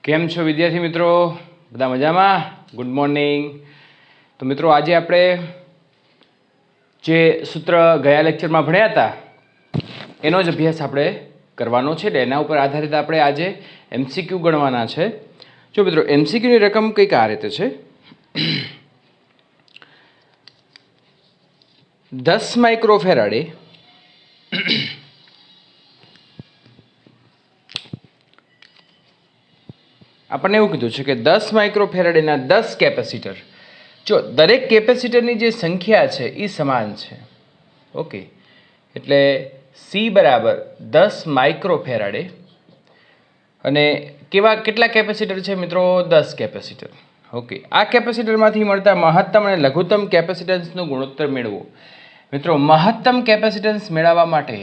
કેમ છો વિદ્યાર્થી મિત્રો? બધા મજામાં? Good morning. તો મિત્રો આજે આપણે જે સૂત્ર ગયા લેક્ચરમાં ભણ્યા હતા એનો જ અભ્યાસ આપણે કરવાનો છે. એના ઉપર આધારિત આપણે આજે એમસીક્યુ ગણવાના છે. જો મિત્રો એમસીક્યુની રકમ કંઈક આ રીતે છે. 10 માઇક્રોફેરાડે આપણને એવું કીધું છે કે 10 માઇક્રોફેરાડેના 10 કેપેસિટર, જો દરેક કેપેસિટરની જે સંખ્યા છે એ સમાન છે. ઓકે, એટલે સી બરાબર 10 માઇક્રોફેરાડે અને કેટલા કેપેસિટર છે મિત્રો? 10 કેપેસિટર. ઓકે, આ કેપેસિટરમાંથી મળતા મહત્તમ અને લઘુત્તમ કેપેસિટન્સનો ગુણોત્તર મેળવો. મિત્રો મહત્તમ કેપેસિટન્સ મેળવવા માટે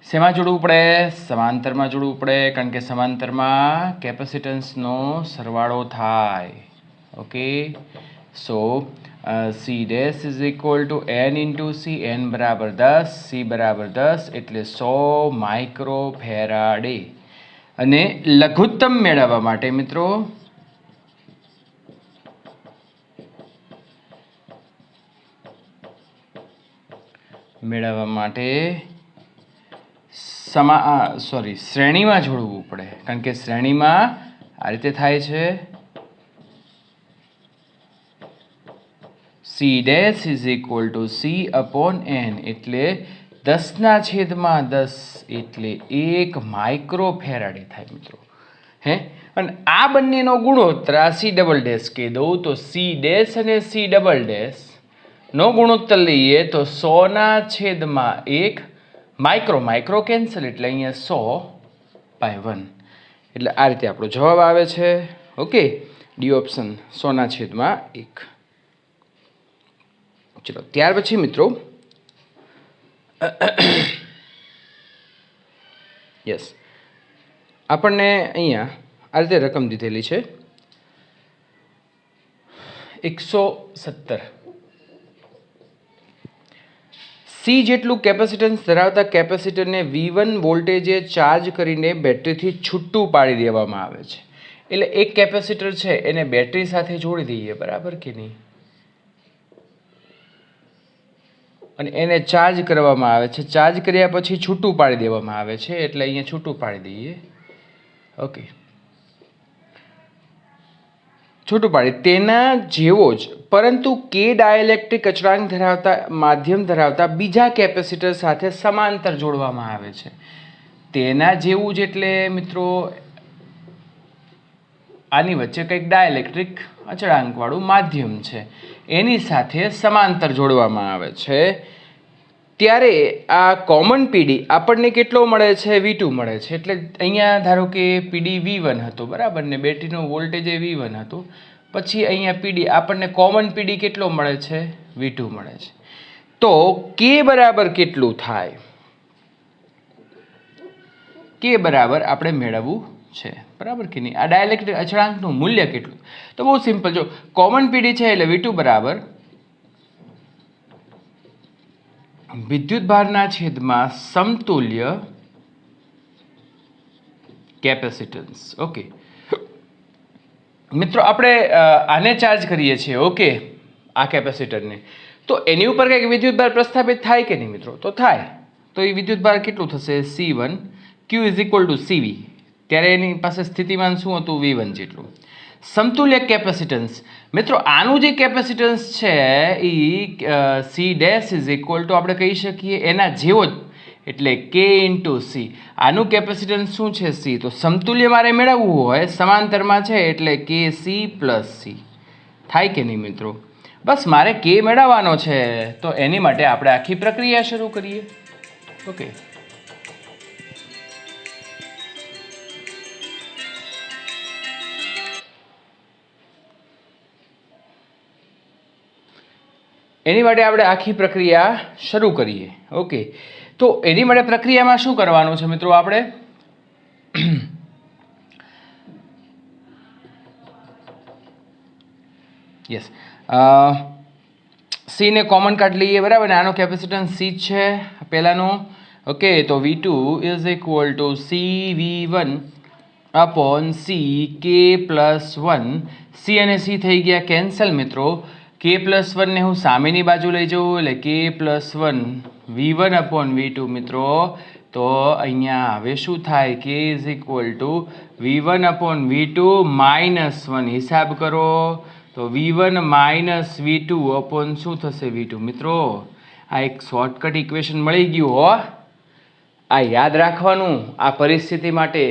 શેમાં જોડવું પડે? સમાંતરમાં જોડવું પડે, કારણ કે સમાંતરમાં કેપેસિટન્સનો સરવાળો થાય. Okay, so C dash is equal to N into C, N બરાબર 10, સી બરાબર 10 એટલે 100 માઇક્રોફેરાડે. અને લઘુત્તમ મેળવવા માટે મિત્રો શ્રેણીમાં જોડવું પડે, કારણ કે શ્રેણીમાં આ રીતે થાય છે. C dash is equal to C upon N એટલે 10/10 એટલે 1 માઇક્રોફેરાડે થાય મિત્રો. અને આ બંનેનો ગુણોત્તર આ સી ડબલ ડેશ કહી દઉં તો સી ડેશ અને સી ડબલ ડેશ નો ગુણોત્તર લઈએ તો 100/1 માઇક્રો કેન્સલ એટલે અહીંયા 100/1 એટલે આ રીતે આપણો જવાબ આવે છે. Okay, D option 100/1. ચલો ત્યાર પછી મિત્રો યસ, આપણને અહીંયા આ રીતે રકમ દીધેલી છે 117. સી જેટલું કેપેસિટન્સ ધરાવતા કેપેસિટરને V1 વોલ્ટેજે ચાર્જ કરીને બેટરીથી છૂટું પાડી દેવામાં આવે છે. એટલે એક કેપેસિટર છે એને બેટરી સાથે જોડી દઈએ, બરાબર કે નહીં, અને એને ચાર્જ કરવામાં આવે છે. ચાર્જ કર્યા પછી છૂટું પાડી દેવામાં આવે છે, એટલે અહીંયા છૂટું પાડી દઈએ. ઓકે, છૂટું પાડી તેના જેવો જ પરંતુ કે ડાયલેક્ટ્રિક અચળાંક ધરાવતા માધ્યમ ધરાવતા બીજા કેપેસિટર સાથે સમાંતર જોડવામાં આવે છે. તેના જેવું જ એટલે મિત્રો આની વચ્ચે કંઈક ડાયલેક્ટ્રિક અચળાંકવાળું માધ્યમ છે, એની સાથે સમાંતર જોડવામાં આવે છે. ત્યારે આ કોમન પીડી આપણને કેટલો મળે છે? V2 મળે છે. એટલે અહીંયા ધારો કે પીડી V1 હતો, બરાબર, ને બેટરીનો વોલ્ટેજ એ V1 હતો. પછી અહીંયા પીડી આપણને કોમન પીડી કેટલો મળે છે? V2 મળે છે. તો કે બરાબર કેટલું થાય? કે બરાબર આપણે મેળવવું છે, બરાબર કે નહીં? આ ડાયલેક્ટ્રિક અચળાંકનું મૂલ્ય કેટલું? તો બહુ સિમ્પલ, જો કોમન પીડી છે એટલે V2 બરાબર વિદ્યુતભારના છેદમાં સમતુલ્ય કેપેસિટન્સ. ઓકે મિત્રો, આપણે આને ચાર્જ કરીએ છીએ, ઓકે, આ કેપેસિટરને, તો એની ઉપર કંઈક વિદ્યુતભાર પ્રસ્થાપિત થાય કે નહીં મિત્રો? તો થાય. તો એ વિદ્યુતભાર કેટલું થશે? C1 Q is equal two CV. ત્યારે એની પાસે સ્થિતિમાન શું હતું? V1 જેટલું. સમતુલ્ય કેપેસિટન્સ મિત્રો, આનું જે કેપેસિટન્સ છે એ C dash is equal to આપણે કહી શકીએ એના જેવો જ, એટલે K ઇન્ટુ સી. આનું કેપેસિટન્સ શું છે? સી. તો સમતુલ્ય મારે મેળવવું હોય, સમાંતરમાં છે એટલે કે સી પ્લસ સી. થાય કે નહીં મિત્રો? બસ મારે કે મેળવવાનો છે, તો એની માટે આપણે આખી પ્રક્રિયા શરૂ કરીએ. ઓકે, એની માટે આપણે આખી પ્રક્રિયા શરૂ કરીએ. ઓકે, તો એની માટે પ્રક્રિયામાં શું કરવાનું છે મિત્રો? આપણે યસ સી ને કોમન કાઢી લઈએ બરાબર ને આનો કેપેસિટન્સ સી છે પહેલાનો ઓકે તો V2 is equal two CV1 upon C કે પ્લસ 1 સી અને સી થઈ ગયા કેન્સલ મિત્રો કે પ્લસ 1 ને હું સામેની બાજુ લઈ જાઉં એટલે કે પ્લસ 1 V1 અપોન V2 મિત્રો તો અહીંયા હવે શું થાય કે is equal two V1 upon V2 minus 1 હિસાબ કરો તો V1 માઇનસ V2 અપોન શું થશે V2 મિત્રો આ એક શોર્ટકટ ઇક્વેશન મળી ગયું હો આ યાદ રાખવાનું આ પરિસ્થિતિ માટે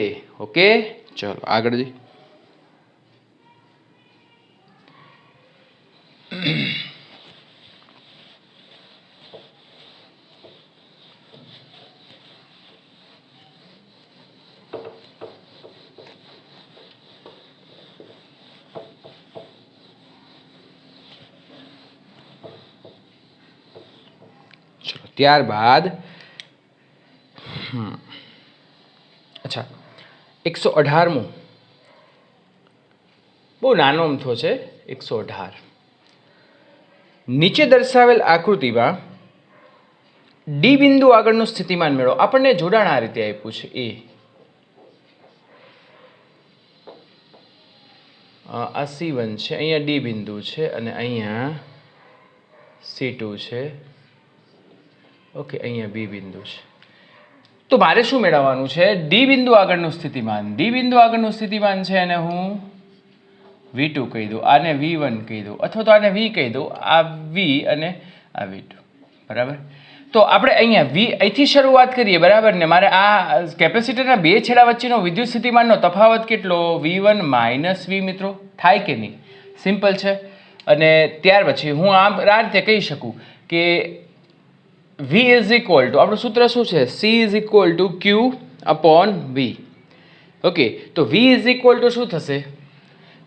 ઓકે ચલો આગળ જઈએ ત્યારબાદ અચ્છા 118મું બહુ નાનો અમથો છે 118 નીચે દર્શાવેલ આકૃતિમાં ડી બિંદુ આગળનું સ્થિતિમાન મેળવો આપણને જોડાણ આ રીતે આપ્યું છે એ આ C1 છે અહીંયા ડી બિંદુ છે અને અહીંયા C2 છે ઓકે અહીંયા બી બિંદુ છે તો મારે શું મેળવવાનું છે ડી બિંદુ આગળનું સ્થિતિમાન છે અને હું V2 કહી દઉં આને V1 કહી દઉં અથવા તો આને V કહી દઉં આ V અને આ V2 બરાબર તો આપણે અહીંયા V અહીંથી શરૂઆત કરીએ બરાબર ને મારે આ કેપેસિટરના બે છેડા વચ્ચેનો વિદ્યુત સ્થિતિમાનનો તફાવત કેટલો V1 માઇનસ V મિત્રો થાય કે નહીં સિમ્પલ છે અને ત્યાર પછી હું આ રીતે કહી શકું કે V ઇઝ ઇક્વલ ટુ આપણું સૂત્ર શું છે C is equal two Q upon V okay તો V ઇઝ ઇક્વલ ટુ શું થશે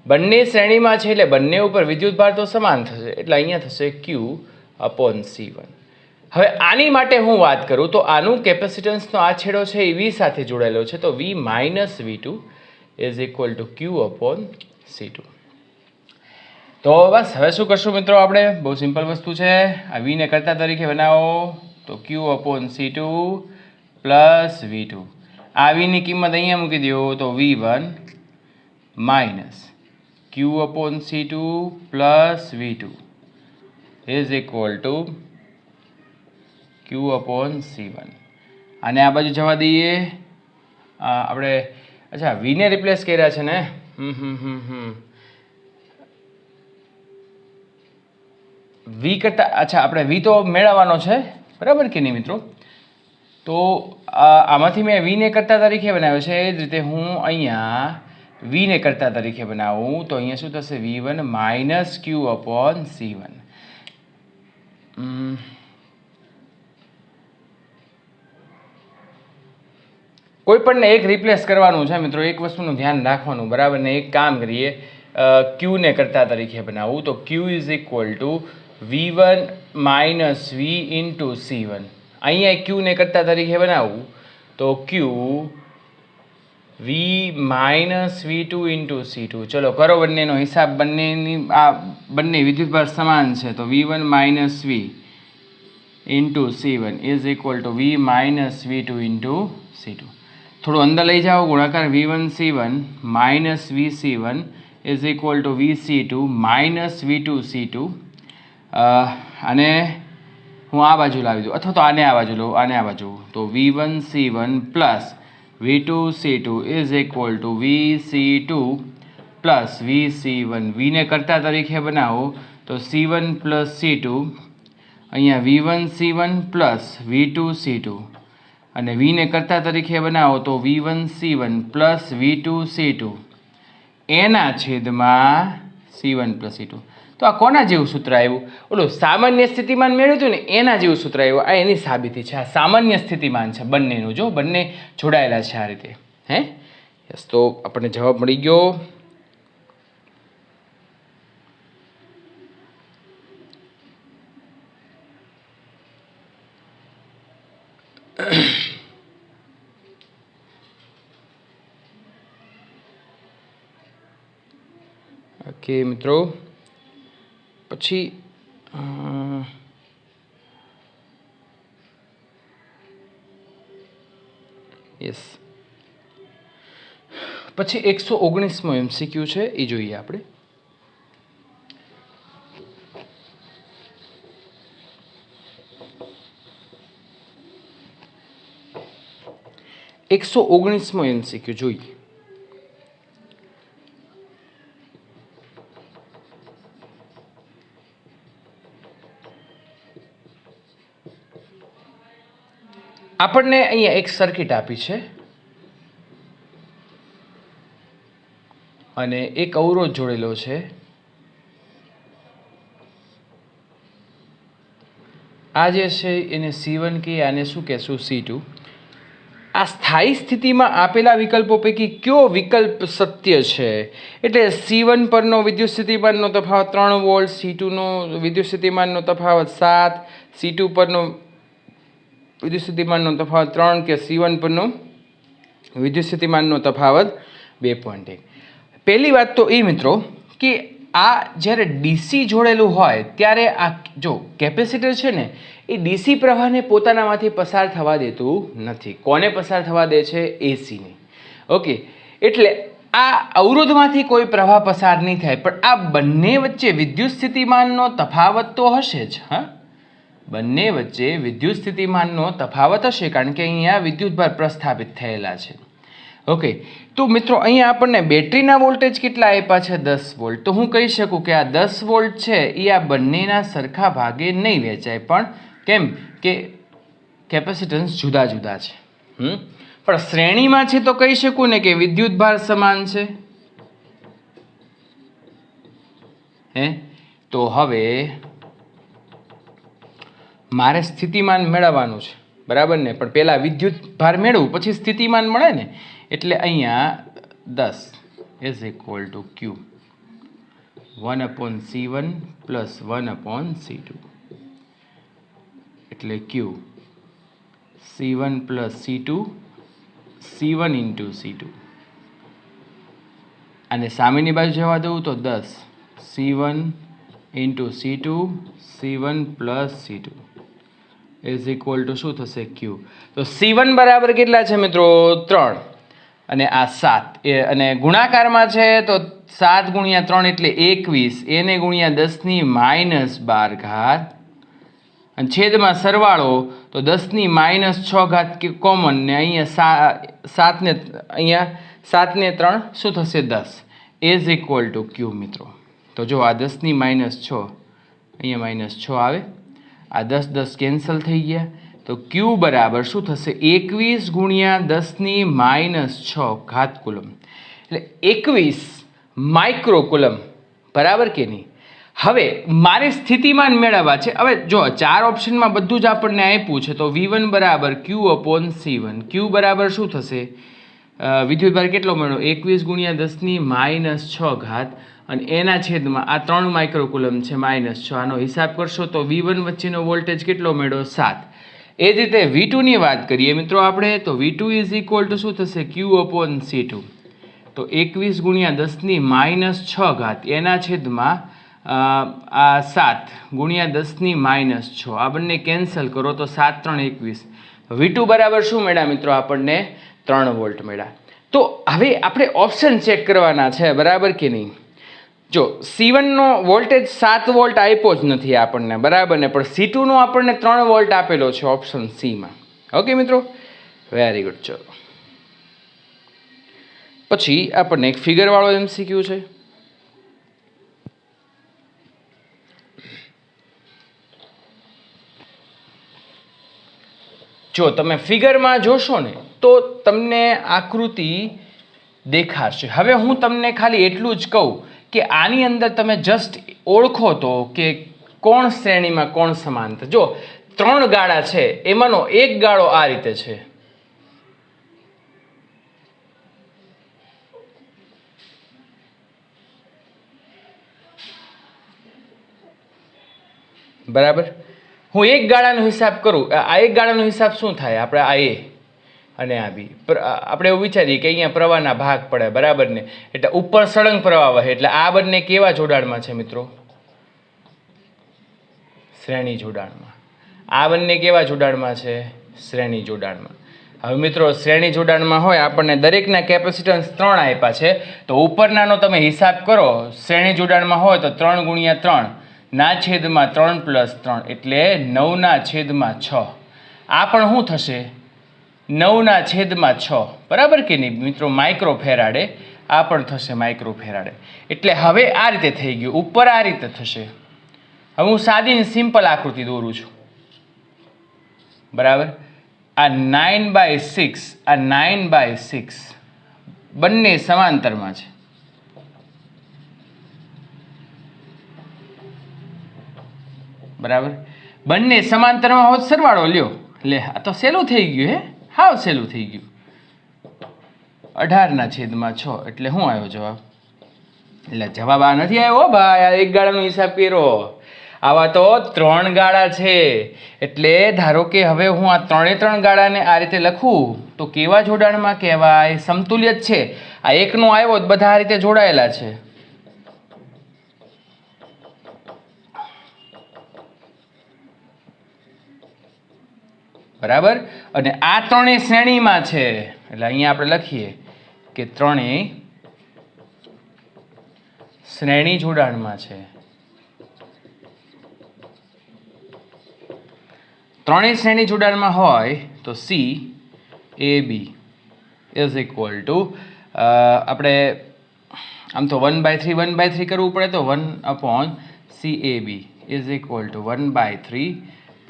બંને શ્રેણીમાં છે એટલે બંને ઉપર વિદ્યુતભાર તો સમાન થશે એટલે અહીંયા થશે Q અપોન C1 હવે આની માટે હું વાત કરું તો આનું કેપેસિટન્સનો આ છેડો છે એ V સાથે જોડાયેલો છે તો V minus V2 is equal two Q upon C2 તો બસ હવે શું કરશું મિત્રો આપણે બહુ સિમ્પલ વસ્તુ છે આ V ને કર્તા તરીકે બનાવો તો Q upon C2 plus V2 આ V ની કિંમત અહીંયા મૂકી દો તો V1 minus Q upon C2 plus V2 is equal two Q upon C1 આને આ બાજુ જવા દઈએ આપણે અચ્છા V ને રિપ્લેસ કર્યા છે ને V કરતા અચ્છા આપણે V તો મેળવવાનો છે બરાબર કે નહીં મિત્રો તો આમાંથી મેં V ને કર્તા તરીકે બનાવ્યો છે એ જ રીતે હું અહીંયા V ને કર્તા તરીકે બનાવું તો અહીંયા શું થશે V1 minus Q upon C1 કોઈ પણ એક રિપ્લેસ કરવાનું છે મિત્રો એક વસ્તુનું ધ્યાન રાખવાનું બરાબર ને એક કામ કરીએ Q ને કર્તા તરીકે બનાવું તો Q is equal two V1 minus V into C1 અહીંયા Q ને કર્તા તરીકે બનાવું તો Q V minus V2 into C2 ચલો કરો બંનેનો હિસાબ બંનેની આ બંને વિદ્યુતભાર સમાન છે તો V1 minus V into C1 is equal two V minus V2 into C2 થોડું અંદર લઈ જાઓ ગુણાકાર V1 C1 minus V C1 is equal two V C2 minus V2 C2 અને હું આ બાજુ લાવી દઉં અથવા તો આને આ બાજુ લઉં આને આ બાજુ તો V1 C1 plus V2 C2 is equal two V C2 plus V C1 V ને કર્તા તરીકે બનાવો તો C1 પ્લસ C2 અહીંયા V1 C1 plus V2 C2 અને V ને કર્તા તરીકે બનાવો તો V1 C1 plus V2 C2 એના છેદમાં C1 પ્લસ C2 તો આ કોના જેવું સૂત્ર આવ્યું ઓલું સામાન્ય સ્થિતિમાન મેળવ્યું હતું ને એના જેવું સૂત્ર આવ્યું આ એની સાબિતી છે આ સામાન્ય સ્થિતિમાન છે બંનેનું જો બંને જોડાયેલા છે આ રીતે હે યસ તો આપણને જવાબ મળી ગયો ઓકે મિત્રો પછી યસ. પછી 119મો MCQ છે એ જોઈએ આપણે. એકસો 119મો MCQ જોઈએ. આપણને અહીંયા એક સર્કિટ આપી છે અને એક અવરોધ જોડેલો છે. આ જે છે એને C1 કહીએ, આને શું કહેશું C2. આ સ્થાયી સ્થિતિમાં આપેલા વિકલ્પો પૈકી કયો વિકલ્પ સત્ય છે? એટલે C1 પરનો વિદ્યુત સ્થિતિમાનનો તફાવત 3 વોલ્ટ, C2નો વિદ્યુત સ્થિતિમાનનો તફાવત 7, C2 પરનો વિદ્યુત સ્થિતિમાનનો તફાવત 3 કે C1 પરનો વિદ્યુત સ્થિતિમાનનો તફાવત 2.1. પહેલી વાત તો એ મિત્રો કે આ જ્યારે ડીસી જોડેલું હોય ત્યારે આ જો કેપેસિટર છે ને એ ડીસી પ્રવાહને પોતાનામાંથી પસાર થવા દેતું નથી. કોને પસાર થવા દે છે? એસીને. ઓકે, એટલે આ અવરોધમાંથી કોઈ પ્રવાહ પસાર નહીં થાય, પણ આ બંને વચ્ચે વિદ્યુત સ્થિતિમાનનો તફાવત તો હશે જ. હા, બંને વચ્ચે વિદ્યુત સ્થિતિમાનનો તફાવત હશે, કારણ કે અહીંયા વિદ્યુતભાર પ્રસ્થાપિત થયેલા છે. ઓકે, તો મિત્રો અહીંયા આપણને બેટરીના વોલ્ટેજ કેટલા આપ્યા છે? 10 વોલ્ટ. તો હું કહી શકું કે આ 10 વોલ્ટ છે એ આ બંનેના સરખા ભાગે નહીં વહેંચાય. પણ કેમ કે કેપેસિટન્સ જુદા જુદા છે. પણ શ્રેણીમાં છે તો કહી શકું ને કે વિદ્યુતભાર સમાન છે. તો હવે મારે સ્થિતિમાન મેળવવાનું છે, બરાબર ને? પણ પહેલાં વિદ્યુત ભાર મેળવું પછી સ્થિતિમાન મળે ને. એટલે અહીંયા 10 is equal two Q 1/C1 plus 1/C2. એટલે Q C1 plus C2 C1 into C2. અને સામેની બાજુ જવા દઉં તો 10 C1 into C2 C1 plus C2 is equal two શું થશે? Q. તો C1 બરાબર કેટલા છે મિત્રો? 3 અને આ 7 અને ગુણાકારમાં છે તો 7 ગુણ્યા 3 એટલે 21, એને ગુણ્યા 10⁻12 ઘાત, અને છેદમાં સરવાળો તો 10⁻6 ઘાત કોમન, ને અહીંયા 7 ને 3 શું થશે? 10 ઇઝ ઇક્વલ ટુ Q મિત્રો. તો જો આ 10⁻6 અહીંયા -6 આવે, આ 10 કેન્સલ થઈ ગયા, તો Q બરાબર શું થશે? 21 ગુણ્યા 10⁻6 ઘાત કુલમ, એટલે 21 માઇક્રોકુલમ, બરાબર કે નહીં? હવે મારે સ્થિતિમાન મેળવવા છે. હવે જો 4 ઓપ્શનમાં બધું જ આપણને આપ્યું છે, તો V1 બરાબર Q/C1. Q બરાબર શું થશે? વિદ્યુતભાર કેટલો મળ્યો? 21 ગુણ્યા 10⁻6 ઘાત, અને એના છેદમાં આ 3 માઇક્રોકુલમ છે -6. આનો હિસાબ કરશો તો V1 વચ્ચેનો વોલ્ટેજ કેટલો મળ્યો? 7. એ જ રીતે V2ની વાત કરીએ મિત્રો આપણે, તો V2 ઇઝ ઇક્વલ ટુ શું થશે? Q/C2. તો 21 ગુણ્યા 10⁻6 ઘાત, એના છેદમાં આ 7 ગુણ્યા 10⁻6, આ બંને કેન્સલ કરો તો 7 3 21. V2 બરાબર શું મળ્યા મિત્રો? આપણને 3 વોલ્ટ મળ્યા. તો હવે આપણે ઓપ્શન ચેક કરવાના છે, બરાબર કે નહીં? જો C1નો વોલ્ટેજ 7 વોલ્ટ આપ્યો જ નથી આપણને, બરાબર ને? પણ C2નો આપણને 3 વોલ્ટ આપેલો છે ઓપ્શન C માં. ઓકે મિત્રો, વેરી ગુડ. ચલો પછી આપણને એક ફિગરવાળો MCQ છે. જો તમે ફિગરમાં જોશો ને તો તમને આકૃતિ દેખાશે. હવે હું તમને ખાલી એટલું જ કહું કે આની અંદર તમે જસ્ટ ઓળખો તો કે કોણ શ્રેણીમાં કોણ સમાંતર. જો 3 ગાળા છે, એમાંનો એક ગાળો આ રીતે છે, બરાબર? હું એક ગાળાનો હિસાબ કરું, આ એક ગાળાનો હિસાબ શું થાય? આપણે આ A અને આ B, આપણે એવું વિચારીએ કે અહીંયા પ્રવાહના ભાગ પડે, બરાબર ને? એટલે ઉપર સળંગ પ્રવાહ વહે, એટલે આ બંને કેવા જોડાણમાં છે મિત્રો? શ્રેણી જોડાણમાં. આ બંને કેવા જોડાણમાં છે? શ્રેણી જોડાણમાં. હવે મિત્રો શ્રેણી જોડાણમાં હોય આપણને દરેકના કેપેસિટન્સ 3 આપ્યા છે, તો ઉપરનાનો તમે હિસાબ કરો. શ્રેણી જોડાણમાં હોય તો 3 ગુણ્યા 3 ના છેદમાં 3 પ્લસ 3 એટલે 9 ના છેદમાં 6. આ પણ શું થશે? 9 ના છેદમાં 6, બરાબર કે નહીં મિત્રો? Microfarad. આ પણ થશે માઇક્રો ફેરાડે. એટલે હવે આ રીતે થઈ ગયું, ઉપર આ રીતે થશે. હવે હું સાદી સિમ્પલ આકૃતિ દોરું છું, બરાબર. આ 9/6, આ 9/6 બંને સમાંતરમાં છે, બરાબર. બંને સમાંતરમાં હોત સરવાળો લ્યો. લે આ તો સહેલું થઈ ગયું, હાવ સહેલું થઈ ગયું. 18 ના છેદમાં 6 એટલે શું આવ્યો જવાબ? એટલે જવાબ આ નથી આવ્યો ભાઈ, આ એક ગાળાનો હિસાબ કર્યો. આવા તો 3 ગાળા છે. એટલે ધારો કે હવે હું આ 3 ગાળાને આ રીતે લખું તો કેવા જોડાણમાં કહેવાય? સમતુલ્ય જ છે. આ એકનો આવ્યો તો બધા આ રીતે જોડાયેલા છે, બરાબર. અને આ ત્રણેય શ્રેણીમાં છે, એટલે અહીંયા આપણે લખીએ કે ત્રણેય શ્રેણી જોડાણમાં છે. ત્રણેય શ્રેણી જોડાણમાં હોય તો CAB ઇઝ ઇક્વલ ટુ આપણે આમ તો 1/3 1/3 કરવું પડે, તો 1/CAB is equal two 1/3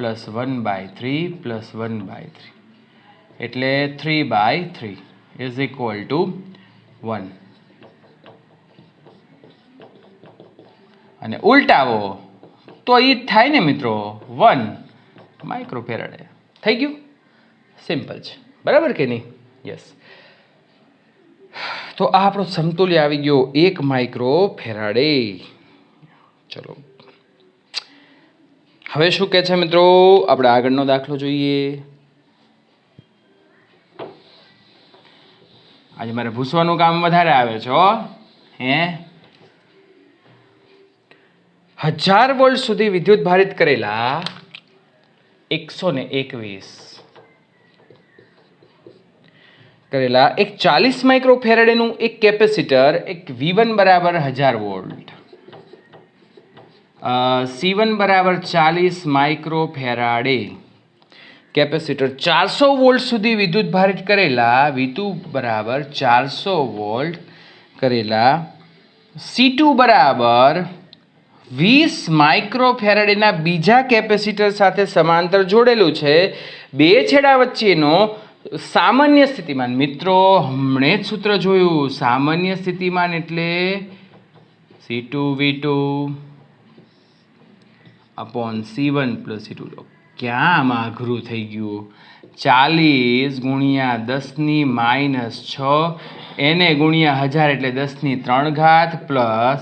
plus 1/3 plus 1/3 એટલે 3/3 ઇઝ ઇક્વલ ટુ 1. અને ઉલટાવો તો એ જ થાય ને મિત્રો, 1 માઇક્રો ફેરાડે. થઈ ગયું, સિમ્પલ છે, બરાબર કે નહીં? યસ. તો આ આપણો સમતુલ્ય આવી ગયો 1 માઇક્રો ફેરાડે. ચલો હવે શું કહે છે મિત્રો? આપણે આગળનો દાખલો જોઈએ. આજે મારે ભૂસવાનું કામ વધારે આવે છે હો. 1000 વોલ્ટ સુધી વિદ્યુત ભારિત કરેલા 121 કરેલા એક 40 માઇક્રો ફેરાડેનું એક કેપેસિટર, એક V1 બરાબર 1000 વોલ્ટ, C1 બરાબર 40 માઇક્રો ફેરાડે કેપેસિટર 400 વોલ્ટ સુધી વિદ્યુત ભારિત કરેલા V2 બરાબર 400 વોલ્ટ કરેલા C2 બરાબર 20 માઇક્રો ફેરાડેના બીજા કેપેસિટર સાથે સમાંતર જોડેલું છે. બે છેડા વચ્ચેનો સામાન્ય સ્થિતિમાન, મિત્રો હમણે જ સૂત્ર જોયું, સામાન્ય સ્થિતિમાન એટલે C2V2 upon C1 plus C2. ક્યાં આમાં અઘરું થઈ ગયું? 40 ગુણ્યા 10⁻6 એને ગુણ્યા 1000 એટલે 10⁻3 પ્લસ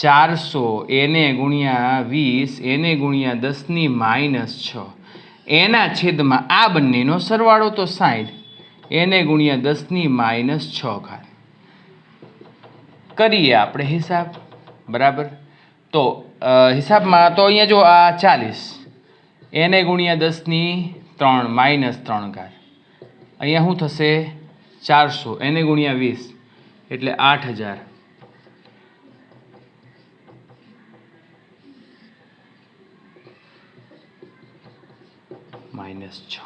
400 એને ગુણ્યા 20 એને ગુણ્યા 10⁻6 એના છેદમાં આ બંનેનો સરવાળો તો 60 એને ગુણ્યા 10⁻6. કરીએ આપણે હિસાબ, બરાબર. તો હિસાબમાં તો અહીંયા જો આ 40 એને ગુણ્યા 10⁻3 અહીંયા શું થશે? 400 એને ગુણ્યા 20 એટલે 8000 -6,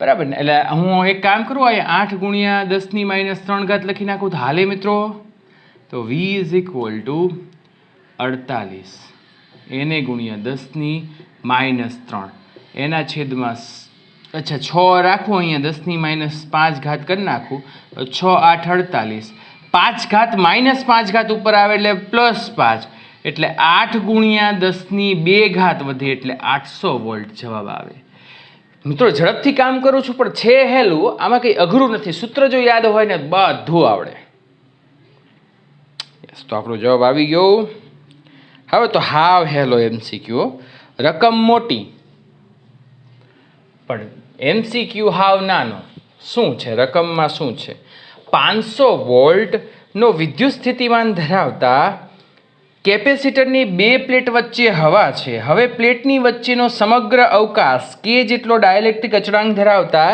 બરાબર ને? એટલે હું એક કામ કરું, અહીંયા 8 ગુણ્યા 10⁻3 લખી નાખું તો હાલે મિત્રો? તો V ઇઝ ઇક્વલ ટુ 48 એને ગુણ્યા 10⁻3 એના છેદમાં, અચ્છા 6 રાખું અહીંયા, 10⁻5 કરી નાખું તો 6 8 48, 5 ઉપર આવે એટલે +5 એટલે 8 ગુણ્યા 10⁻2 વધે એટલે 800 વોલ્ટ જવાબ આવે. મિત્રો ઝડપથી કામ કરું છું પણ છે હેલું, આમાં કંઈ અઘરું નથી. સૂત્ર જો યાદ હોય ને બધું આવડે. યસ, તો આપણો જવાબ આવી ગયો. હવે તો હાવ હેલો MCQ. રકમ મોટી પણ MCQ હાવ નાનો. શું છે રકમમાં? શું છે? 500 વોલ્ટનો વિદ્યુત સ્થિતિમાન ધરાવતા કેપેસિટરની બે પ્લેટ વચ્ચે હવા છે. હવે પ્લેટની વચ્ચેનો સમગ્ર અવકાશ K જેટલો ડાયલેક્ટ્રિક અચળાંક ધરાવતા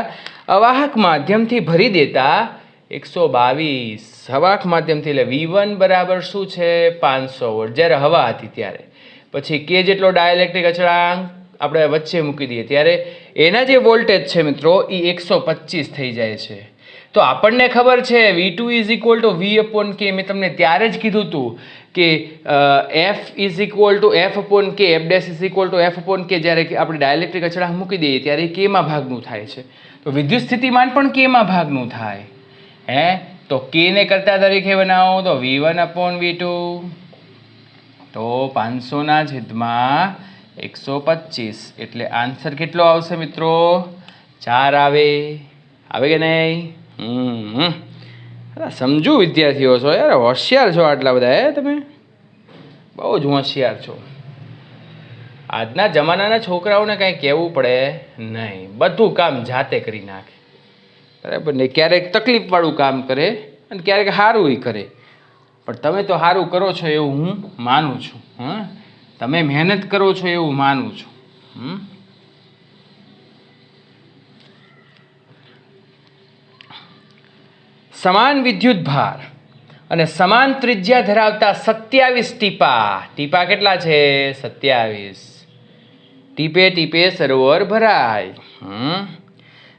અવાહક માધ્યમથી ભરી દેતા 122 અવાહક માધ્યમથી એટલે V1 બરાબર શું છે 500 વોલ્ટ જ્યારે હવા હતી ત્યારે. પછી કે જેટલો ડાયલેક્ટ્રિક અચળાંક આપણે વચ્ચે મૂકી દઈએ ત્યારે એના જે વોલ્ટેજ છે મિત્રો એ 125 થઈ જાય છે. તો આપણને ખબર છે V2 is equal two V upon k. મેં તમને ત્યારે જ કીધું હતું કે F is equal two F upon k, F dash is equal two F upon k. જ્યારે આપણે ડાયલેક્ટ્રિક અચળાંક મૂકી દઈએ ત્યારે કેમાં ભાગનું થાય છે. તો વિદ્યુત સ્થિતિમાન પણ કેમાં ભાગનું થાય. તો કે ને કરતા તરીકે બનાવો તો V1 અપોન V2 તો 500/125 એટલે આન્સર કેટલો આવશે મિત્રો 4 આવે કે નહીં. સમજુ વિદ્યાર્થીઓ છો યાર, હોશિયાર છો આટલા બધા. તમે બહુ જ હોશિયાર છો. આજના જમાનાના છોકરાઓને કાંઈ કહેવું પડે નહીં, બધું કામ જાતે કરી નાખે. બરાબર ને. ક્યારેક તકલીફવાળું કામ કરે અને ક્યારેક સારું કરે. પણ તમે તો સારું કરો છો એવું હું માનું છું. તમે મહેનત કરો છો એવું માનું છું. સમાન વિદ્યુત ભાર અને સમાન ત્રિજ્યા ધરાવતા 27 ટીપા. ટીપા કેટલા છે 27. ટીપે ટીપે સરોવર ભરાય.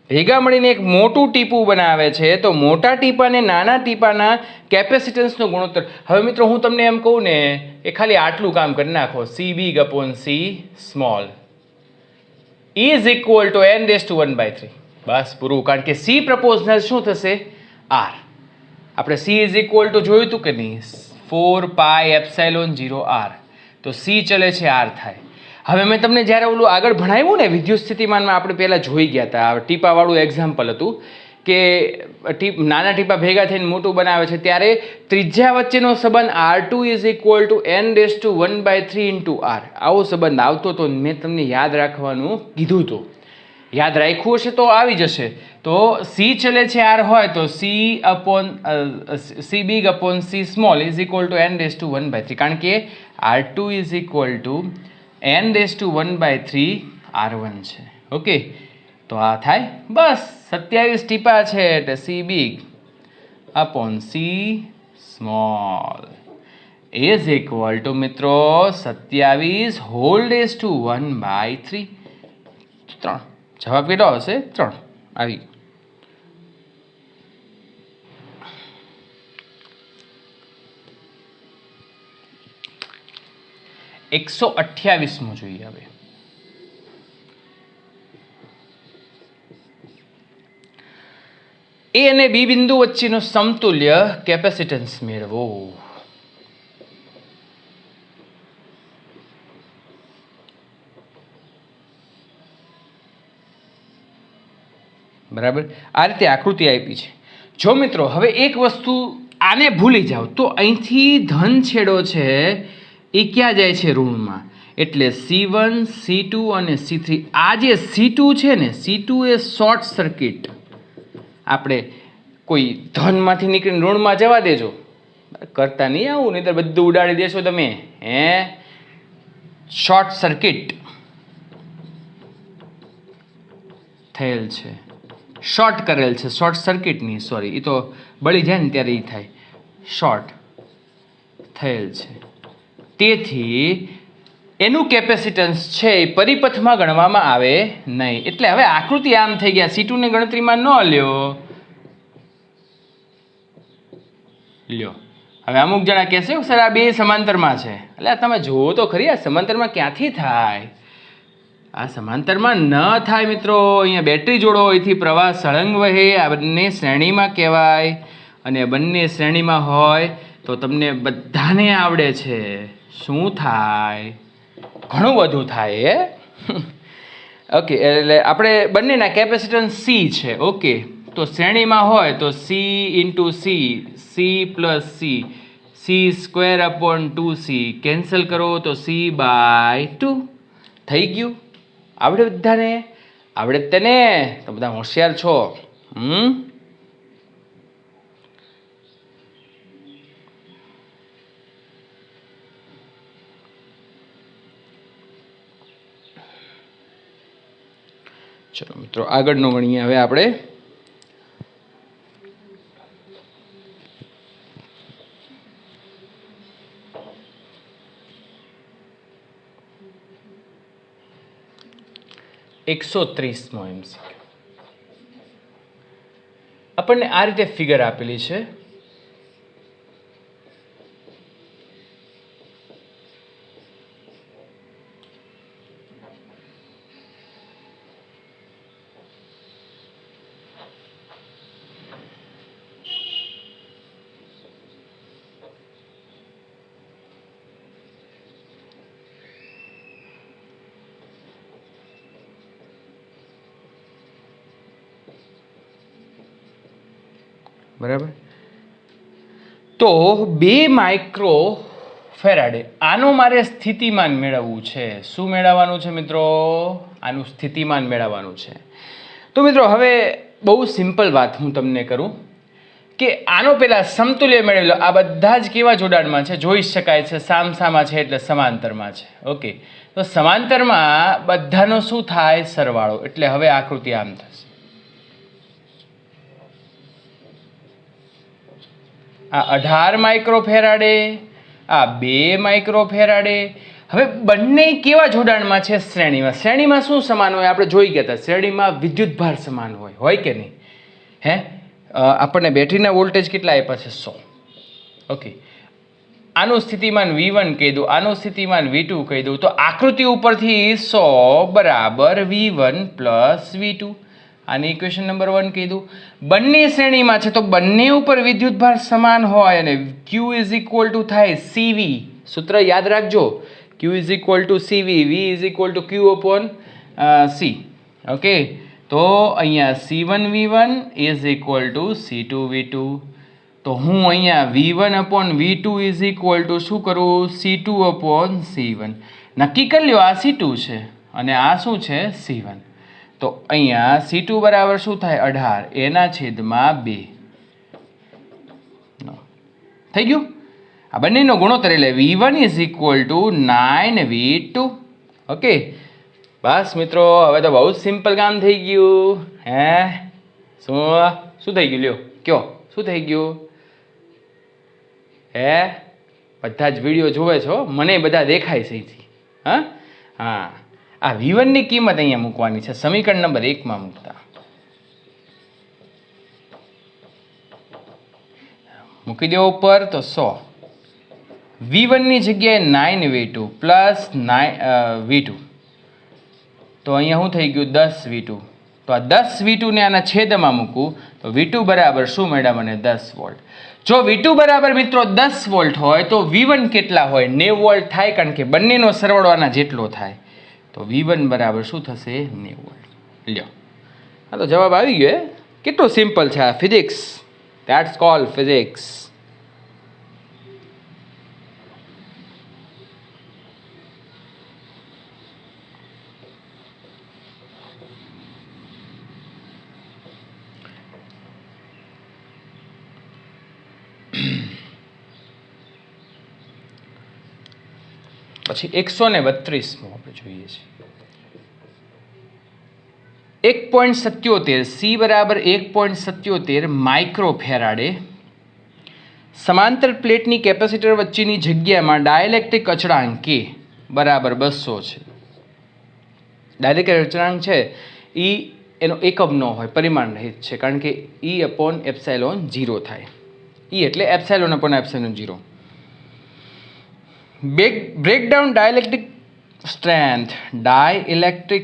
ભેગા મળીને એક મોટું ટીપું બનાવે છે. તો મોટા ટીપાને નાના ટીપાના કેપેસિટન્સનો ગુણોત્તર. હવે મિત્રો હું તમને એમ કહું ને એ ખાલી આટલું કામ કરી નાખો. C big upon C small is equal two n⁻⁴. બસ પૂરું. કારણ કે સી પ્રપોઝનલ શું થશે આર. આપણે સી ઇઝ ઇક્વલ ટુ જોયું હતું કે નહીં 4πε0r. તો સી ચલે છે આર થાય. હવે મેં તમને જ્યારે ઓલું આગળ ભણાવ્યું ને વિદ્યુત સ્થિતિમાનમાં આપણે પહેલાં જોઈ ગયા હતા. ટીપાવાળું એક્ઝામ્પલ હતું કે નાના ટીપા ભેગા થઈને મોટું બનાવે છે ત્યારે ત્રિજ્યા વચ્ચેનો સંબંધ R2 is equal two n⁻³ r. આવો સંબંધ આવતો હતો. મેં તમને યાદ રાખવાનું કીધું હતું. યાદ રાખ્યું હશે તો આવી જશે. તો સી ચલે છે આર હોય તો C big upon C small is equal two n⁻⁴. કારણ કે R2 is equal two n⁻⁴ R1 છે. ઓકે, તો આ થાય. બસ 27 ટીપા છે એટલે C big upon C small is equal two મિત્રો 27 3. જવાબ કેટલો હશે 3. આવી 128 જોઈએ. હવે એ અને બી બિંદુ વચ્ચેનો સમતુલ્ય કેપેસિટન્સ મેળવો. બરાબર. આ રીતે આકૃતિ આપી છે. જો મિત્રો હવે એક વસ્તુ આને ભૂલી જાઓ તો અહીંથી ધન છેડો છે એ ક્યાં જાય છે ઋણમાં. એટલે C1 C2 અને C3. આ જે C2 છે ને C2 એ શોર્ટ સર્કિટ. આપણે કોઈ ધનમાંથી નીકળીને ઋણમાં જવા દેજો. કરતા નહીં આવું, નહીં તો બધું ઉડાડી દેશો તમે. શોર્ટ સર્કિટ થયેલ છે. શોર્ટ કરેલ છે. શોર્ટ સર્કિટ નહીં, સોરી, એ તો બળી જાય ને ત્યારે એ થાય. શોર્ટ થયેલ છે. તેથી એનું કેપેસિટન્સ છે એ પરિપથમાં ગણવામાં આવે નહીં. એટલે હવે આકૃતિ આમ થઈ ગયા. C2 ની ગણતરીમાં ન લ્યો. હવે અમુક જણા કહેશે સર આ બે સમાંતરમાં છે. એટલે તમે જુઓ તો ખરી આ સમાંતરમાં ક્યાંથી થાય. આ સમાંતરમાં ન થાય મિત્રો. અહીંયા બેટરી જોડો, અહીંથી પ્રવાહ સળંગ વહે. આ બંને શ્રેણીમાં કહેવાય. અને બંને શ્રેણીમાં હોય તો તમને બધાને આવડે છે શું થાય. ઘણું બધું થાય. ઓકે, એટલે આપણે બંનેના કેપેસિટન્સ સી છે. ઓકે, તો શ્રેણીમાં હોય તો C into C, C plus C, C²/2c cancel કરો તો C/2 થઈ ગયું. આવડે બધાને? આવડે તને? તો બધા હોશિયાર છો. ચલો મિત્રો આગળનું ગણીએ હવે આપણે. 130મો MCQ આપણને આ રીતે ફિગર આપેલી છે. બરાબર. તો 2 માઇક્રો ફેરાડે આનો મારે સ્થિતિમાન મેળવવું છે. શું મેળવવાનું છે મિત્રો? આનું સ્થિતિમાન મેળવવાનું છે. તો મિત્રો હવે બહુ સિમ્પલ વાત હું તમને કરું કે આનો પહેલા સમતુલ્ય મેળવી લો. આ બધા જ કેવા જોડાણમાં છે? જોઈ શકાય છે, સામસામા છે એટલે સમાંતરમાં છે. ઓકે, તો સમાંતરમાં બધાનો શું થાય? સરવાળો. એટલે હવે આકૃતિ આમ થશે. આ 18 માઇક્રો ફેરાડે, આ 2 માઇક્રો ફેરાડે. હવે બંને કેવા જોડાણમાં છે? શ્રેણીમાં. શ્રેણીમાં શું સમાન હોય? આપણે જોઈ ગયા હતા, શ્રેણીમાં વિદ્યુતભાર સમાન હોય કે નહીં? હે, આપણને બેટરીના વોલ્ટેજ કેટલા આપ્યા છે? 100. ઓકે, આનું સ્થિતિમાન V1 કહી દઉં, આનું સ્થિતિમાન V2 કહી દઉં. તો આકૃતિ ઉપરથી 100 બરાબર V1 પ્લસ V2. આની ઇક્વેશન નંબર 1 કીધું. બંને શ્રેણીમાં છે તો બંને ઉપર વિદ્યુતભાર સમાન હોય અને Q ઇઝ ઇક્વલ ટુ થાય CV. સૂત્ર યાદ રાખજો, Q is equal two CV, V is equal two Q upon C. Okay, તો અહીંયા C1V1 is equal two C2V2. તો હું અહીંયા V1 upon V2 is equal two શું કરું? C2 upon C1. નક્કી કરી લ્યો, આ C2 છે અને આ શું છે? C1. તો અહીંયા C2 બરાબર શું થાય? 18 એના છેદમાં 2 થઈ ગયું. આ બંનેનો ગુણોત્તર એટલે V1 is equal to 9V2. Okay, બસ મિત્રો, હવે તો બહુ સિમ્પલ કામ થઈ ગયું. હે, શું થઈ ગયું? લ્યો કયો, શું થઈ ગયું? હે, બધા જ વિડીયો જોવે છો, મને બધા દેખાય છે. હા હા, આ V1 ની કિંમત અહીંયા મૂકવાની છે સમીકરણ નંબર 1 માં મૂકતા. મૂકી દો ઉપર તો 100. V1 ની જગ્યાએ 9V2 પ્લસ V2. તો અહીંયા શું થઈ ગયું? 10V2. તો આ 10V2 ને આના છેદમાં મૂકું તો V2 બરાબર શું મળ્યા મને? 10 વોલ્ટ. જો V2 બરાબર મિત્રો 10 વોલ્ટ હોય તો V1 કેટલા હોય? 90 વોલ્ટ થાય, કારણ કે બંનેનો સરવાળો આના જેટલો થાય. તો V1 બરાબર શું થશે? 90 વોલ્ટ. લ્યો, હા તો જવાબ આવી ગયો. કેટલું સિમ્પલ છે આ ફિઝિક્સ. That's cold physics. પછી 132મો આપણે જોઈએ છીએ. 1.77 C બરાબર 1.77 માઇક્રો ફેરાડે સમાંતર પ્લેટની કેપેસિટર વચ્ચેની જગ્યામાં ડાયલેક્ટ્રિક અચળાંક K બરાબર 200 છે. ડાયલેક્ટ્રિક અચળાંક છે એ એનો એકમ ન હોય, પરિમાણ રહિત છે, કારણ કે E અપોન એપ્સાઇલોન 0 થાય. E એટલે epsilon upon epsilon 0. Breakdown dielectric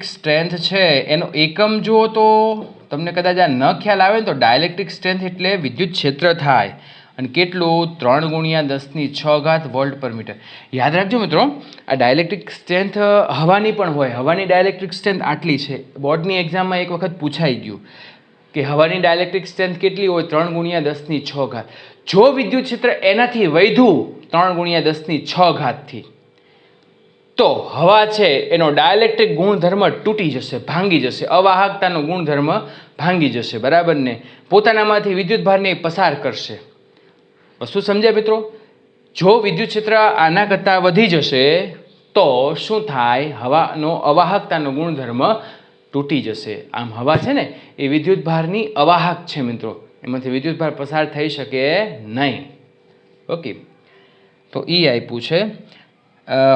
strength છે એનો એકમ જુઓ તો તમને કદાચ આ ન ખ્યાલ આવે તો ડાયલેક્ટ્રિક સ્ટ્રેન્થ એટલે વિદ્યુત ક્ષેત્ર થાય. અને કેટલું? 3 × 10⁶ વોલ્ટ પર મીટર. યાદ રાખજો મિત્રો, આ ડાયલેક્ટ્રિક સ્ટ્રેન્થ હવાની પણ હોય. હવાની ડાયલેક્ટ્રિક સ્ટ્રેન્થ આટલી છે. બોર્ડની એક્ઝામમાં એક વખત પૂછાઈ ગયું કે હવાની ડાયલેક્ટ્રિક સ્ટ્રેન્થ કેટલી હોય? 3 × 10⁶. જો વિદ્યુત ક્ષેત્ર એનાથી વધ્યું 3 × 10⁶ થી, તો હવા છે એનો ડાયલેક્ટ્રિક ગુણધર્મ તૂટી જશે, ભાંગી જશે. અવાહકતાનો ગુણધર્મ ભાંગી જશે. બરાબર ને? પોતાનામાંથી વિદ્યુતભારને પસાર કરશે. વસ્તુ સમજ્યા મિત્રો? જો વિદ્યુત ક્ષેત્ર આના કરતાં વધી જશે તો શું થાય? હવાનો અવાહકતાનો ગુણધર્મ તૂટી જશે. આમ હવા છે ને એ વિદ્યુતભારની અવાહક છે મિત્રો, એમાંથી વિદ્યુતભાર પસાર થઈ શકે નહીં. ઓકે, તો એ આપ્યું છે.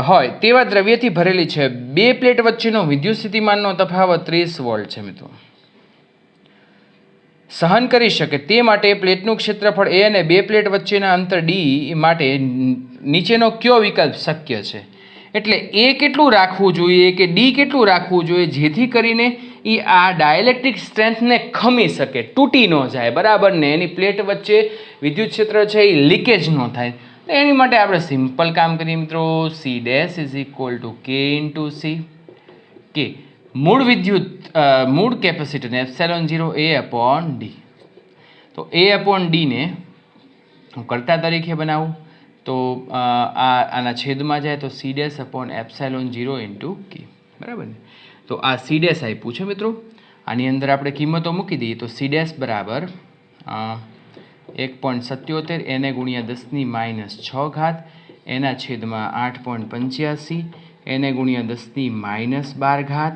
હોય તેવા દ્રવ્યથી ભરેલી છે. બે પ્લેટ વચ્ચેનો વિદ્યુત સ્થિતિમાનનો તફાવત 30 વોલ્ટ છે મિત્રો. સહન કરી શકે તે માટે પ્લેટનું ક્ષેત્રફળ એ અને બે પ્લેટ વચ્ચેના અંતર ડી માટે નીચેનો કયો વિકલ્પ શક્ય છે? એટલે એ કેટલું રાખવું જોઈએ કે ડી કેટલું રાખવું જોઈએ જેથી કરીને એ આ ડાયલેક્ટ્રિક સ્ટ્રેન્થને ખમી શકે, તૂટી ન જાય, બરાબર ને, એની પ્લેટ વચ્ચે વિદ્યુત ક્ષેત્ર છે એ લીકેજ ન થાય. એની માટે આપણે સિમ્પલ કામ કરીએ મિત્રો. C dash is equal two k into C. કે મૂળ કેપેસિટર એપ્સિલોન 0 એ અપોન ડી. તો એ અપોન ડીને હું કર્તા તરીકે બનાવું તો આના છેદમાં જાય તો C dash upon epsilon 0 into કે, બરાબર ને. તો આ સી ડેશ આપ્યું છે મિત્રો. આની અંદર આપણે કિંમતો મૂકી દઈએ તો સી ડેશ બરાબર 1.77 એને ગુણ્યા 10⁻6 એના છેદમાં 8.85 એને ગુણ્યા 10⁻12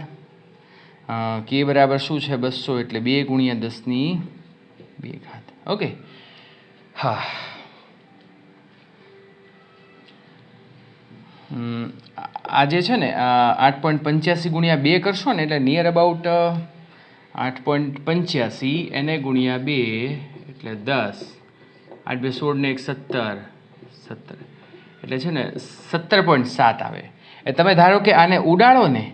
કે બરાબર શું છે 200 એટલે 2 ગુણ્યા 10⁻2. ઓકે. હા, આ જે છે ને 8.85 ગુણ્યા 2 કરશો ને એટલે નિયર અબાઉટ 8.85 એને ગુણ્યા 2 એટલે 10, 8 2 16 ને 1 17 એટલે છે ને 17.7 આવે. એ તમે ધારો કે આને ઉડાડો ને,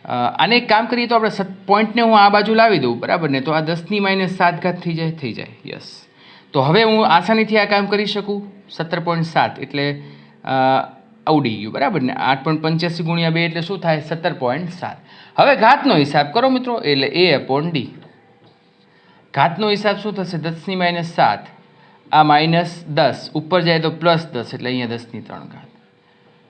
આને એક કામ કરીએ તો આપણે પોઈન્ટને હું આ બાજુ લાવી દઉં, બરાબર ને, તો આ 10⁻7 થઈ જાય. યસ. તો હવે હું આસાનીથી આ કામ કરી શકું. 17.7 એટલે ઉડી ગયું, બરાબર ને. 8.85 ગુણ્યા 2 એટલે શું થાય 17.7. હવે ઘાતનો હિસાબ કરો મિત્રો, એટલે એ અપોન ડી. ઘાતનો હિસાબ શું થશે 10⁻7, આ -10 ઉપર જાય તો +10 એટલે અહીંયા 10⁻3.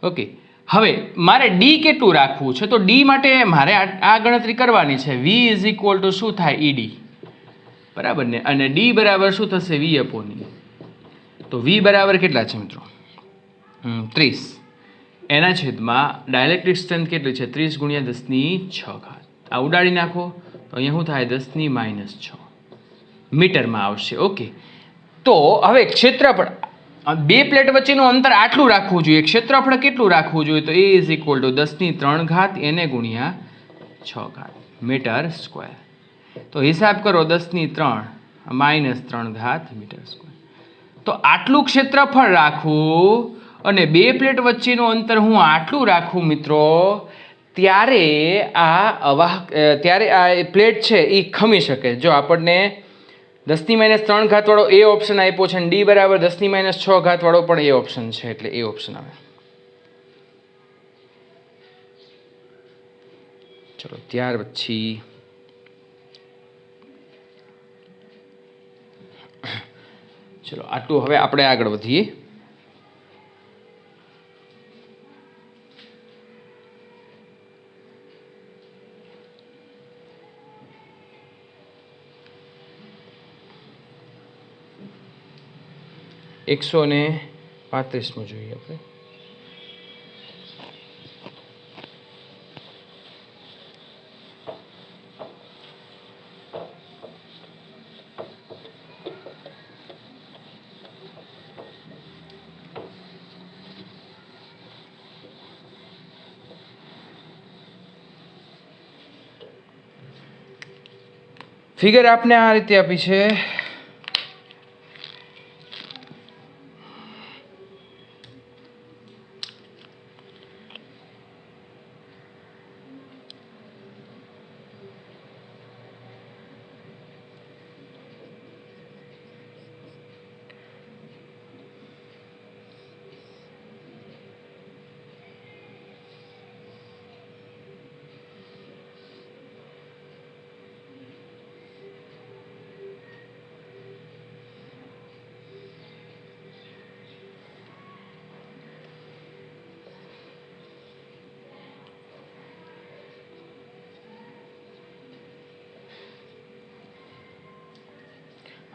ઓકે. હવે મારે ડી કેટલું રાખવું છે તો ડી માટે મારે આ ગણતરી કરવાની છે. વી ઇઝ ઇક્વલ ટુ શું થાય ઈડી, બરાબર ને, અને ડી બરાબર શું થશે વી અપોન ઈ. તો વી બરાબર કેટલા છે મિત્રો 30 એના છેદમાં ડાયલેક્ટ્રિક સ્ટ્રેન્થ કેટલી છે 30 ગુણ્યા 10⁻6. આ ઉડાડી નાખો તો અહીંયા શું થાય 10⁻6 મીટરમાં આવશે. ઓકે. તો હવે ક્ષેત્રફળ, બે પ્લેટ વચ્ચેનું અંતર આટલું રાખવું જોઈએ, ક્ષેત્રફળ કેટલું રાખવું જોઈએ તો એ ઇઝ ઇક્વલ ટુ 10⁻3 એને ગુણ્યા 6 મીટર સ્ક્વેર. તો હિસાબ કરો 10⁻3 -3 મીટર સ્ક્વેર. તો આટલું ક્ષેત્રફળ રાખવું અને બે પ્લેટ વચ્ચેનું અંતર હું આટલું રાખું મિત્રો, ત્યારે આ પ્લેટ છે એ ખમી શકે. જો આપણને 10⁻3 વાળો એ ઓપ્શન આપ્યો છે અને ડી બરાબર 10⁻6 વાળો પણ એ ઓપ્શન છે, એટલે એ ઓપ્શન આવે. ચલો ત્યાર પછી ચલો આટલું. હવે આપણે આગળ વધીએ. એકસો ને 35 જોઈએ આપણે. ફિગર આપને આ રીતે આપી છે.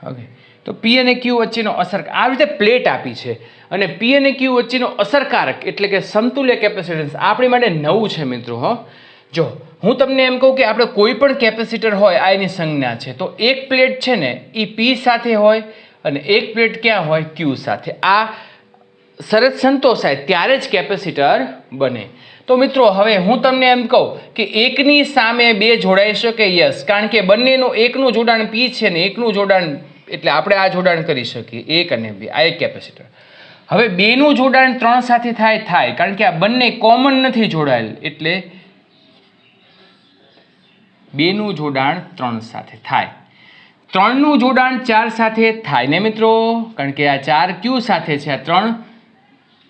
ઓકે. તો પી અને ક્યુ વચ્ચેનો અસરકારક, આ રીતે પ્લેટ આપી છે અને પી અને ક્યુ વચ્ચેનો અસરકારક એટલે કે સમતુલ્ય કેપેસિટન્સ આપણી માટે નવું છે મિત્રો. જો હું તમને એમ કહું કે આપણે કોઈ પણ કેપેસિટર હોય આ એની સંજ્ઞા છે, તો એક પ્લેટ છે ને એ પી સાથે હોય અને એક પ્લેટ ક્યાં હોય ક્યુ સાથે. આ શરત સંતોષાય ત્યારે જ કેપેસિટર બને. તો મિત્રો હવે હું તમને એમ કહું કે એકની સામે બે જોડાઈ શકે, યસ, કારણ કે બંનેનું એકનું જોડાણ પી છે ને એકનું જોડાણ, એટલે આપણે આ જોડાણ કરી શકીએ 1 અને 2, આ એક કેપેસિટર. હવે બેનું જોડાણ 3 સાથે થાય, કારણ કે આ બંને કોમન નથી જોડાયેલ, એટલે બેનું જોડાણ 3 સાથે થાય. 3નું જોડાણ 4 સાથે થાય ને મિત્રો, કારણ કે આ 4 ક્યુ સાથે છે, આ 3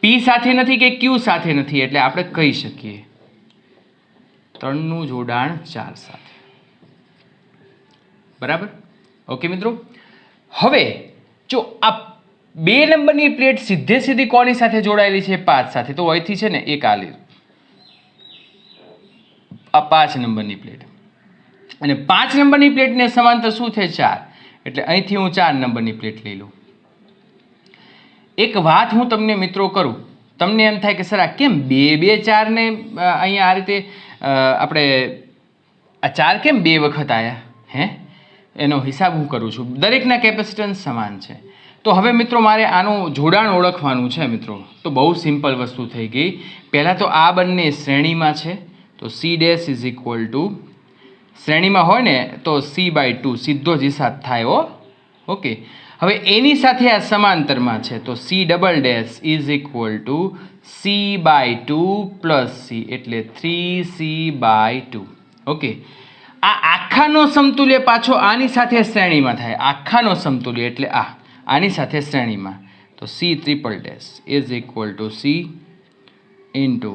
પી સાથે નથી કે ક્યુ સાથે નથી, એટલે આપણે કહી શકીએ 3નું જોડાણ 4 સાથે. બરાબર? ઓકે મિત્રો. હવે જો આ 2 નંબરની પ્લેટ સીધી કોની સાથે જોડાયેલી છે? 5 સાથે. તો અહીંથી છે ને એક આ 5 નંબરની પ્લેટ, અને 5 નંબરની પ્લેટને સમાંતર શું છે? 4. એટલે અહીંથી હું 4 નંબરની પ્લેટ લઈ લઉં. એક વાત હું તમને મિત્રો કરું, તમને એમ થાય કે સર આ કેમ 2, 2, 4 ને અહીંયા આ રીતે આપણે આ 4 કેમ 2 વખત આવ્યા? એનો હિસાબ હું કરું છું. દરેકના કેપેસિટન્સ સમાન છે. તો હવે મિત્રો મારે આનું જોડાણ ઓળખવાનું છે મિત્રો. તો બહુ સિમ્પલ વસ્તુ થઈ ગઈ. પહેલાં તો આ બંને શ્રેણીમાં છે, તો C dash is equal two, શ્રેણીમાં હોય ને તો C/2 સીધો જ હિસાબ થાય હો. ઓકે. હવે એની સાથે આ સમાંતરમાં છે, તો C double dash is equal two C/2 plus C, એટલે 3C/2. ઓકે. આ આખાનો સમતુલ્ય પાછો આની સાથે શ્રેણીમાં થાય. આખાનો સમતુલ્ય એટલે આની સાથે શ્રેણીમાં, તો C triple dash is equal two C into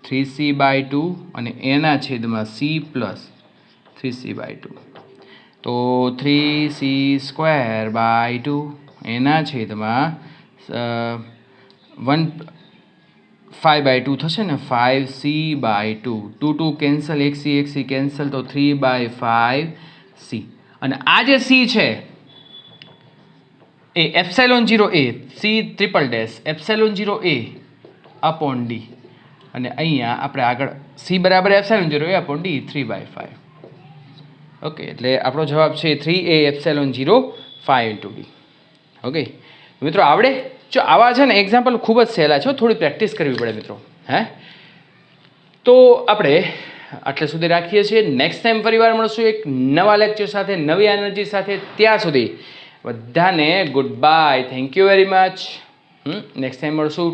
3C/2 અને એના છેદમાં C પ્લસ 3C/2. તો 3C²/2 એના છેદમાં 5/2 થશે ને, 5C/2. 2 2 કેન્સલ, 1C કેન્સલ, તો 3/5C. અને આ જે C છે એ ε0A, C triple dash ε0A upon D, અને અહીંયા આપણે આગળ C બરાબર ε0A અપોન D 3/5. ઓકે, એટલે આપણો જવાબ છે 3A ε05 × D. ઓકે મિત્રો, આવડે? જો આવા છે ને એક્ઝામ્પલ ખૂબ જ સહેલા છે, થોડી પ્રેક્ટિસ કરવી પડે મિત્રો. તો આપણે આટલે સુધી રાખીએ છીએ. નેક્સ્ટ ટાઈમ ફરીવાર મળશું એક નવા લેક્ચર સાથે, નવી એનર્જી સાથે. ત્યાં સુધી બધાને good bye, thank you very much. Next time મળશું.